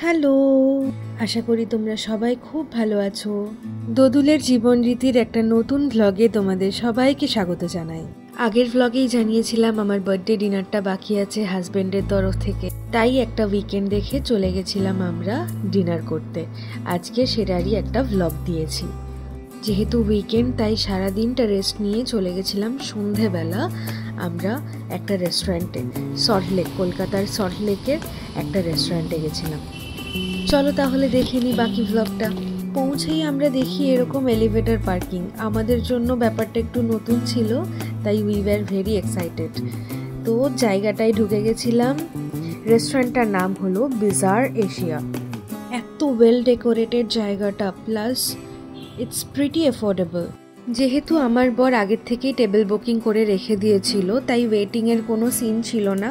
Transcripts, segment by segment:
Hello, আশা করি তোমরা সবাই খুব ভালো আছো। দোদুলের জীবন রীতির একটা নতুন ভ্লগে তোমাদের সবাইকে স্বাগত জানাই। আগের ভ্লগেই জানিয়েছিলাম আমার বার্থডে ডিনারটা বাকি আছে হাজবেন্ডের তরফ থেকে, তাই একটা উইকেন্ড দেখে চলে গেছিলাম আমরা ডিনার করতে। আজকে সেটারই একটা ভ্লগ দিয়েছি। যেহেতু উইকেন্ড তাই সারাদিনটা রেস্ট নিয়ে চলে গেছিলাম সন্ধেবেলা আমরা একটা রেস্টুরেন্টে, সল্টলেক, কলকাতার সল্টলেকের একটা রেস্টুরেন্টে গেছিলাম। চলো তাহলে দেখে নিই বাকি ভ্লগটা। পৌঁছেই আমরা দেখি এরকম এলিভেটর পার্কিং। আমাদের জন্য ব্যাপারটা একটু নতুন ছিল, তাই উই ওয়্যার ভেরি এক্সাইটেড। তো জায়গাটায় ঢুকে গেছিলাম। রেস্টুরেন্টটার নাম হলো বিজার এশিয়া। এত ওয়েল ডেকোরেটেড জায়গাটা, প্লাস ইটস প্রিটি অ্যাফোর্ডেবল। যেহেতু আমার বর আগের থেকেই টেবিল বুকিং করে রেখে দিয়েছিল, তাই ওয়েটিংয়ের কোনো সিন ছিল না।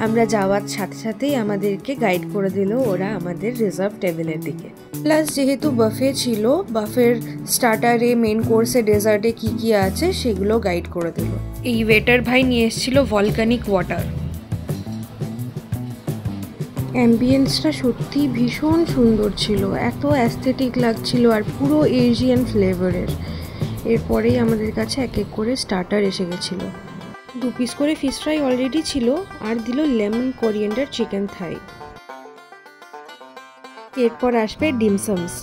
আমরা যাওয়ার সাথে সাথেই আমাদেরকে গাইড করে দিল ওরা আমাদের রিজার্ভ টেবিলের দিকে। প্লাস যেহেতু বাফে ছিল, বাফের স্টার্টারে, মেন কোর্সে, ডেজার্টে কী কী আছে সেগুলো গাইড করে দিল। এই ওয়েটার ভাই নিয়ে এসেছিল ভলকানিক ওয়াটার। অ্যাম্বিয়েন্সটা সত্যি ভীষণ সুন্দর ছিল, এত অ্যাস্থেটিক লাগছিল আর পুরো এশিয়ান ফ্লেভারের। এরপরেই আমাদের কাছে এক এক করে স্টার্টার এসে গেছিলো। 2 পিস করে ফিশ ফ্রাই অলরেডি ছিল, আর দিল লেমন কোরিয়েন্ডার চিকেন থাই। এরপর আসবে ডিমসামস।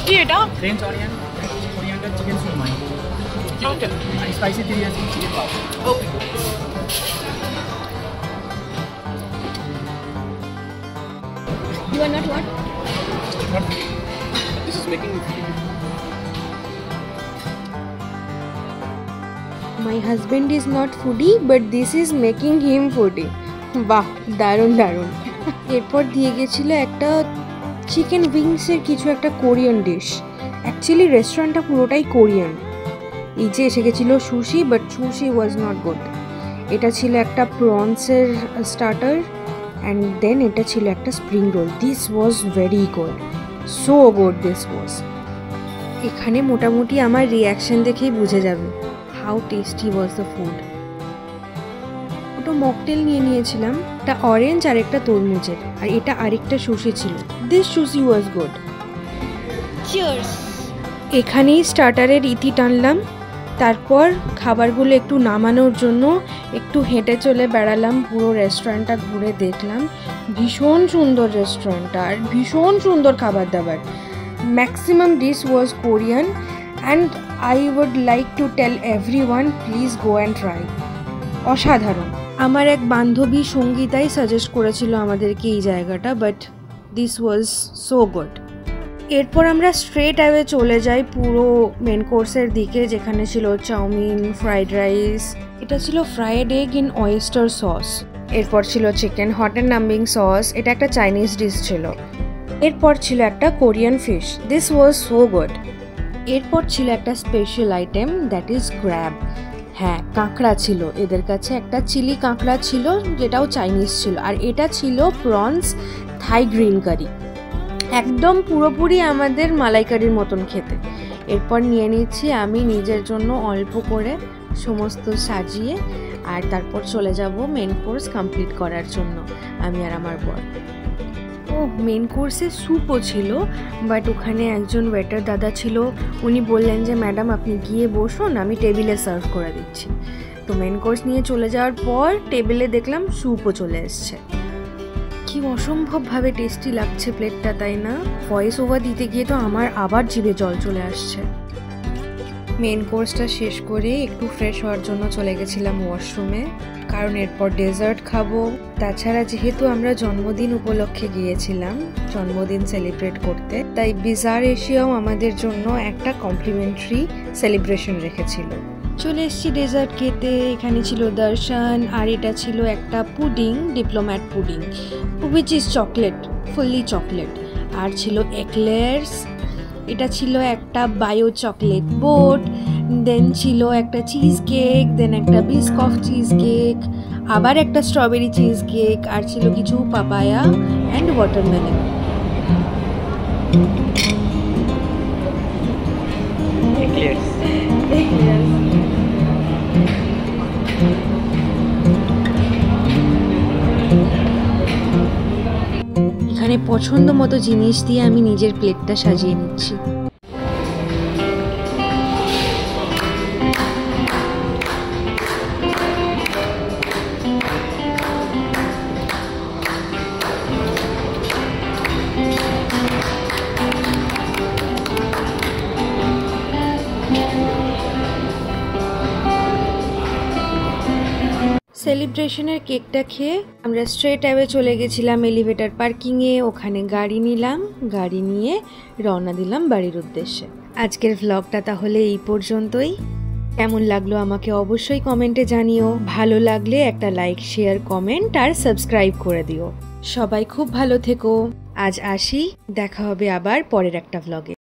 কি এটা? French onion coriander chicken surmai. Okay. আর spicy teriyaki chicken pao. Okay. You are not what? This is making My husband is not foodie, but this is making him foodie. বাহ, দারুণ দারুণ। এরপর দিয়ে গেছিল একটা চিকেন উইংসের কিছু একটা কোরিয়ান ডিশ। অ্যাকচুয়ালি রেস্টুরেন্টটা পুরোটাই কোরিয়ান। এই যে এসে গেছিলো sushi, but sushi was not good. এটা ছিল একটা প্রনসের স্টার্টার, অ্যান্ড দেন এটা ছিল একটা spring roll. This was very good, so good this was. এখানে মোটামুটি আমার রিয়াকশন দেখেই বুঝে যাবে how tasty was the food. ওটা মকটেল নিয়ে নিয়েছিলাম, একটা অরেঞ্জ আর একটা তরমুজের, আর এটা আরেকটা সুশি ছিল। This sushi was good. Cheers. এখানেই স্টার্টারের ইতি টানলাম। তারপর খাবারগুলো একটু নামানোর জন্য একটু হেঁটে চলে বেড়ালাম, পুরো রেস্টুরেন্টটা ঘুরে দেখলাম। ভীষণ সুন্দর রেস্টুরেন্টটা, আর ভীষণ সুন্দর খাবার দাবার। Maximum dish was Korean, and I would like to tell everyone please go and try. অসাধারণ। আমার এক বান্ধবী সঙ্গীতাই সাজেস্ট করেছিল আমাদেরকে এই জায়গাটা, but this was so good. এরপর আমরা স্ট্রেট অ্যাওয়ে চলে যাই পুরো মেন কোর্সের দিকে, যেখানে ছিল চাউমিন, ফ্রাইড রাইস, এটা ছিল fried egg in oyster sauce. এরপর ছিল চিকেন হট অ্যান্ড নাম্বিং সস, এটা একটা চাইনিজ ডিশ ছিল। এরপর ছিল একটা Korean fish, this was so good. এরপর ছিল একটা special item, that is crab. হ্যাঁ, কাঁকড়া ছিল এদের কাছে, একটা চিলি কাঁকড়া ছিল যেটাও চাইনিজ ছিল, আর এটা ছিল প্রনস থাই গ্রিন কারি। একদম পুরোপুরি আমাদের মালাইকারির মতন খেতে। এরপর নিয়ে নিচ্ছি আমি নিজের জন্য অল্প করে সমস্ত সাজিয়ে, আর তারপর চলে যাব মেন কোর্স কমপ্লিট করার জন্য আমি আর আমার বর। ও মেন কোর্সে স্যুপও ছিল, বাট ওখানে একজন ওয়েটার দাদা ছিল, উনি বললেন যে ম্যাডাম আপনি গিয়ে বসুন, আমি টেবিলে সার্ভ করে দিচ্ছি। তো মেন কোর্স নিয়ে চলে যাওয়ার পর টেবিলে দেখলাম স্যুপও চলে এসছে। কি অসম্ভবভাবে টেস্টি লাগছে প্লেটটা, তাই না? ভয়েস ওভার দিতে গিয়ে তো আমার আবার জিভে জল চলে আসছে। মেন কোর্সটা শেষ করে একটু ফ্রেশ হওয়ার জন্য চলে গেছিলাম ওয়াশরুমে, কারণ এরপর ডেজার্ট খাবো। তাছাড়া যেহেতু আমরা জন্মদিন উপলক্ষে গিয়েছিলাম জন্মদিন সেলিব্রেট করতে, তাই বিজার এশিয়াও আমাদের জন্য একটা কমপ্লিমেন্টারি সেলিব্রেশন রেখেছিল। চলে এসেছি ডেজার্ট খেতে। এখানে ছিল দর্শন, আর এটা ছিল একটা pudding, diplomat pudding, which is chocolate, fully chocolate. আর ছিল এক্লেয়ার্স, এটা ছিল একটা বায়ো চকলেট বোট, দেন ছিল একটা চিজ কেক, দেন একটা বিস্কফ চিজ কেক, আবার একটা স্ট্রবেরি চিজ কেক, আর ছিল কিছু পাপায়া অ্যান্ড ওয়াটারমেলন। এখানে পছন্দ মতো জিনিস দিয়ে আমি নিজের প্লেটটা সাজিয়ে নিচ্ছি। সেলিব্রেশনের কেকটা খেয়ে আমরা স্ট্রেট অ্যাওয়ে চলে গেছিলাম এলিভেটর পার্কিংয়ে। ওখানে গাড়ি নিলাম, গাড়ি নিয়ে রওনা দিলাম বাড়ির উদ্দেশ্যে। আজকের ভ্লগটা তাহলে এই পর্যন্তই। কেমন লাগলো আমাকে অবশ্যই কমেন্টে জানিও। ভালো লাগলে একটা লাইক, শেয়ার, কমেন্ট আর সাবস্ক্রাইব করে দিও। সবাই খুব ভালো থেকো। আজ আসি, দেখা হবে আবার পরের একটা ভ্লগে।